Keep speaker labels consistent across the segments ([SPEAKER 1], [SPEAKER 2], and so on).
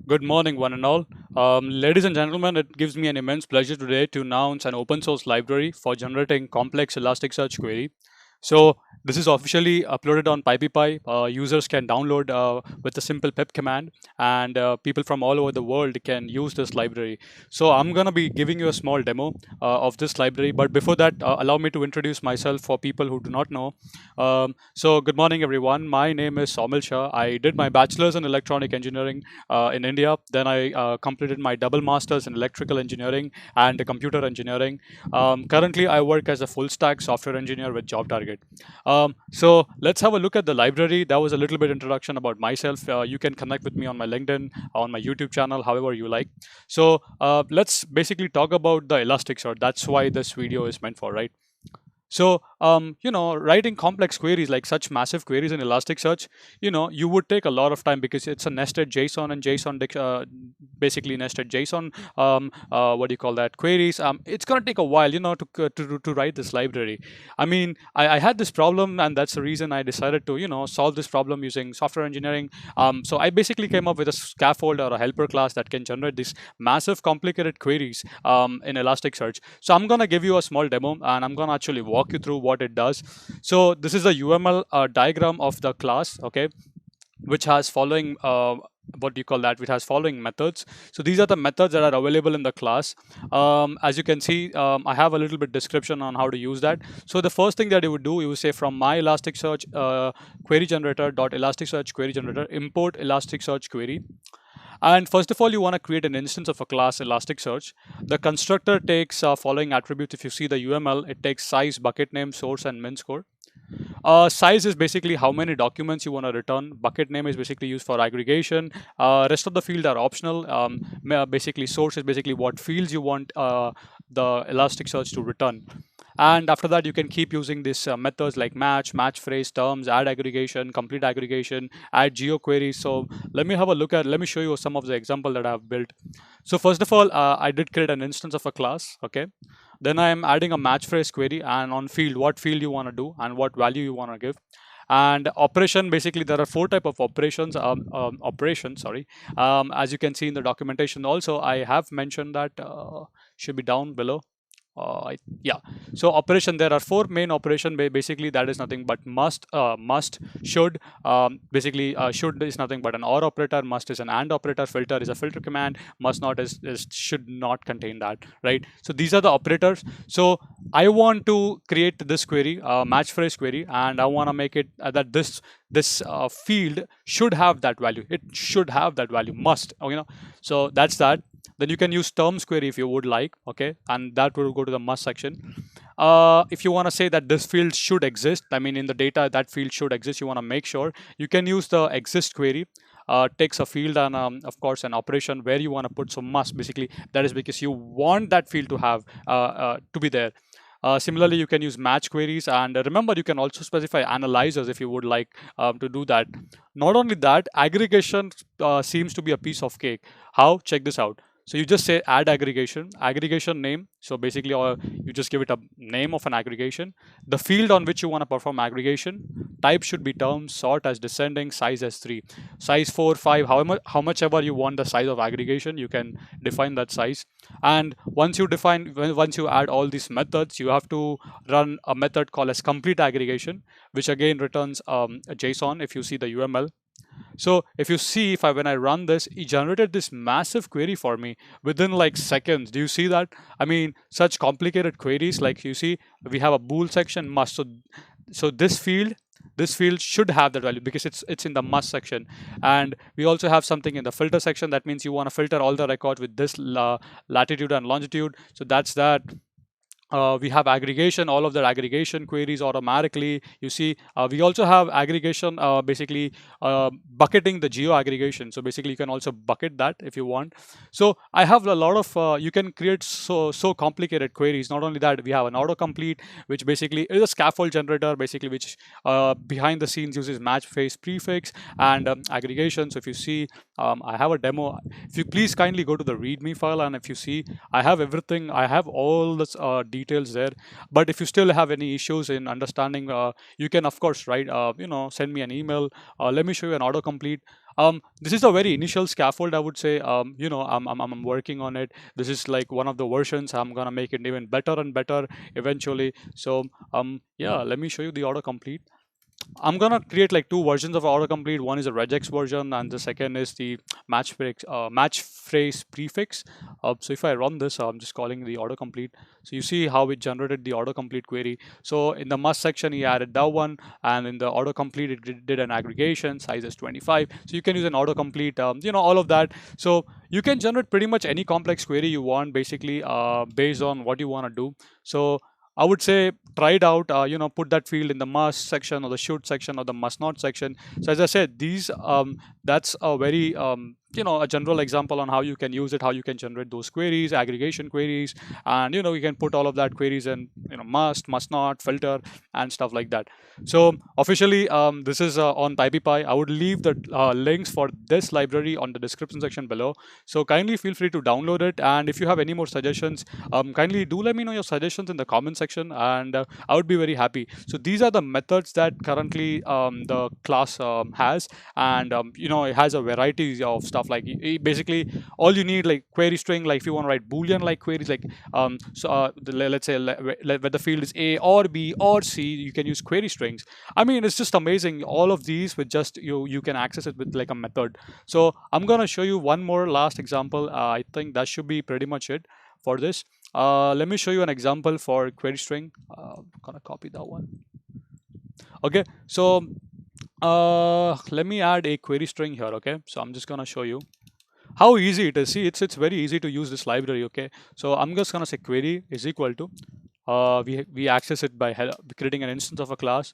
[SPEAKER 1] Good morning, one and all. Ladies and gentlemen, it gives me an immense pleasure today to announce an open source library for generating complex Elasticsearch query. So this is officially uploaded on PyPy. Users can download with a simple pip command, and people from all over the world can use this library. So I'm gonna be giving you a small demo of this library. But before that, allow me to introduce myself for people who do not know. So good morning, everyone. My name is Somil Shah. I did my bachelor's in electronic engineering in India. Then I completed my double master's in electrical engineering and computer engineering. Currently, I work as a full stack software engineer with JobTarget. So let's have a look at the library. That was a little bit introduction about myself. You can connect with me on my LinkedIn, on my YouTube channel, however you like. So let's basically talk about the Elasticsearch. That's why this video is meant for, right? So, writing complex queries like such massive queries in Elasticsearch, you would take a lot of time because it's a nested JSON and basically nested JSON. What do you call that? Queries. It's gonna take a while, to write this library. I mean, I had this problem, and that's the reason I decided to, solve this problem using software engineering. So I basically came up with a scaffold or a helper class that can generate these massive, complicated queries in Elasticsearch. So I'm gonna give you a small demo, and I'm gonna actually walk you through what it does. So this is a UML diagram of the class, okay, which has following what do you call that, which has following methods. So these are the methods that are available in the class. As you can see, I have a little bit description on how to use that. So the first thing that you would do, you would say from my Elasticsearch query generator dot Elasticsearch query generator import Elasticsearch query. And first of all, you want to create an instance of a class Elasticsearch. The constructor takes following attributes. If you see the UML, it takes size, bucket name, source, and min score. Size is basically how many documents you want to return. Bucket name is basically used for aggregation. Rest of the field are optional. Basically, source is basically what fields you want the Elasticsearch to return. And after that, you can keep using these methods like match phrase, terms, add aggregation, complete aggregation, add geo queries. So let me show you some of the example that I have built. So first of all, I did create an instance of a class, okay. Then I am adding a match phrase query, and on field, what field you want to do and what value you want to give. And operation, basically there are four type of operations, sorry. As you can see in the documentation also, I have mentioned that should be down below. Yeah. So operation, there are four main operation. Basically, that is nothing but must, should. Basically, should is nothing but an or operator. Must is an and operator. Filter is a filter command. Must not is should not contain that. Right. So these are the operators. So I want to create this query, match phrase query, and I want to make it that this field should have that value. It should have that value. Must. So that's that. Then you can use terms query if you would like, okay, and that will go to the must section. If you want to say that this field should exist, I mean in the data that field should exist, you want to make sure, you can use the exist query. Takes a field and of course an operation where you want to put some must. Basically, that is because you want that field to have to be there. Similarly, you can use match queries, and remember, you can also specify analyzers if you would like to do that. Not only that, aggregation seems to be a piece of cake. How? Check this out. So you just say add aggregation name. So basically, you just give it a name of an aggregation, the field on which you want to perform aggregation, type should be term, sort as descending, size as 3, size 4, 5, how much ever you want the size of aggregation, you can define that size. And once you add all these methods, you have to run a method called as complete aggregation, which again returns a JSON if you see the UML. So if you see, when I run this, it generated this massive query for me within like seconds. Do you see that? I mean, such complicated queries, like you see, we have a bool section must. So this field should have that value because it's in the must section. And we also have something in the filter section. That means you want to filter all the records with this latitude and longitude. So that's that. We have aggregation, all of the aggregation queries automatically. You see, we also have aggregation, basically bucketing the geo aggregation. So basically, you can also bucket that if you want. So I have a lot of, you can create so complicated queries. Not only that, we have an autocomplete, which basically is a scaffold generator, basically, which behind the scenes uses match phrase prefix and aggregation. So if you see, I have a demo. If you please kindly go to the README file, and if you see, I have everything. I have all this details there. But if you still have any issues in understanding, you can of course write, send me an email. Let me show you an autocomplete. This is a very initial scaffold, I would say. I'm working on it. This is like one of the versions. I'm gonna make it even better and better eventually. So yeah, let me show you the autocomplete. I'm gonna create like two versions of autocomplete. One is a regex version, and the second is the match phrase prefix. So if I run this, I'm just calling the autocomplete. So you see how it generated the autocomplete query. So in the must section, he added that one, and in the autocomplete, it did an aggregation. Size is 25. So you can use an autocomplete. All of that. So you can generate pretty much any complex query you want, basically, based on what you want to do. So I would say try it out. Put that field in the must section or the should section or the must not section. So as I said, that's a very a general example on how you can use it, how you can generate those queries, aggregation queries, and you can put all of that queries in must not, filter, and stuff like that. So officially, this is on PyPy. I would leave the links for this library on the description section below. So kindly feel free to download it, and if you have any more suggestions, kindly do let me know your suggestions in the comment section, and I would be very happy. So these are the methods that currently the class has, and it has a variety of stuff. Like basically, all you need, like query string, like if you want to write boolean like queries, like let's say whether the field is A or B or C, you can use query strings. I mean, it's just amazing. All of these with just you can access it with like a method. So I'm gonna show you one more last example. I think that should be pretty much it for this. Let me show you an example for query string. I'm gonna copy that one. Okay, so let me add a query string here. Okay, so I'm just gonna show you how easy it is. See, it's very easy to use this library. Okay, so I'm just gonna say query is equal to we access it by creating an instance of a class.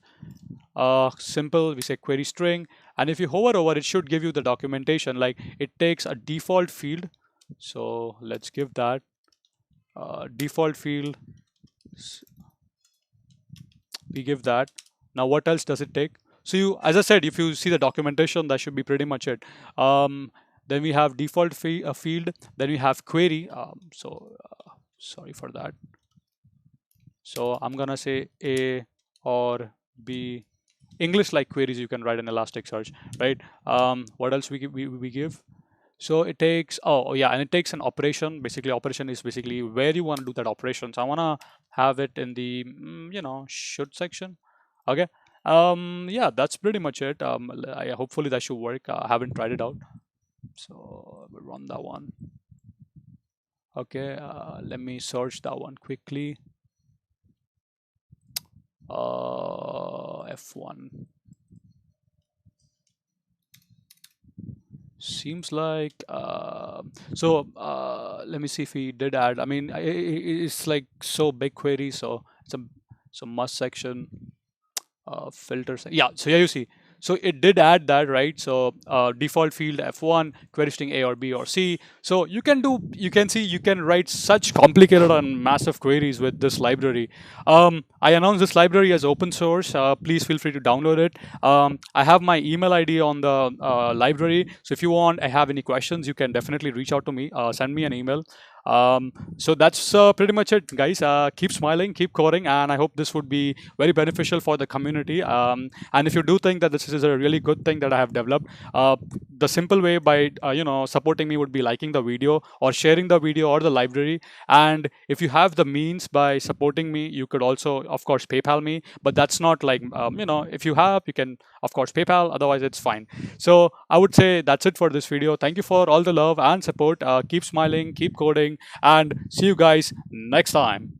[SPEAKER 1] Simple, we say query string, and if you hover over, it should give you the documentation. Like it takes a default field. So let's give that default field. We give that. Now what else does it take? So you, as I said, if you see the documentation, that should be pretty much it. Then we have default field. Then we have query. Sorry for that. So I'm gonna say A or B. English like queries you can write in Elasticsearch, right? What else we give? So it takes, oh yeah, and it takes an operation. Basically, operation is basically where you want to do that operation. So I want to have it in the, should section. Okay. Yeah, that's pretty much it. Hopefully that should work. I haven't tried it out. So we'll run that one. Okay, let me search that one quickly. F1. Seems like let me see if he did add. I mean, it's like so big query, so it's a must section, filters. Yeah, so yeah, you see, so it did add that, right? So default field F1, query string A or B or C. So you can see you can write such complicated and massive queries with this library. I announced this library as open source. Please feel free to download it. I have my email ID on the library. So if you want, I have any questions, you can definitely reach out to me. Send me an email. So that's pretty much it, guys. Keep smiling, keep coding, and I hope this would be very beneficial for the community. And if you do think that this is a really good thing that I have developed, the simple way by supporting me would be liking the video or sharing the video or the library. And if you have the means by supporting me, you could also, of course, PayPal me. But that's not like if you have, you can of course PayPal. Otherwise, it's fine. So I would say that's it for this video. Thank you for all the love and support. Keep smiling, keep coding, and see you guys next time.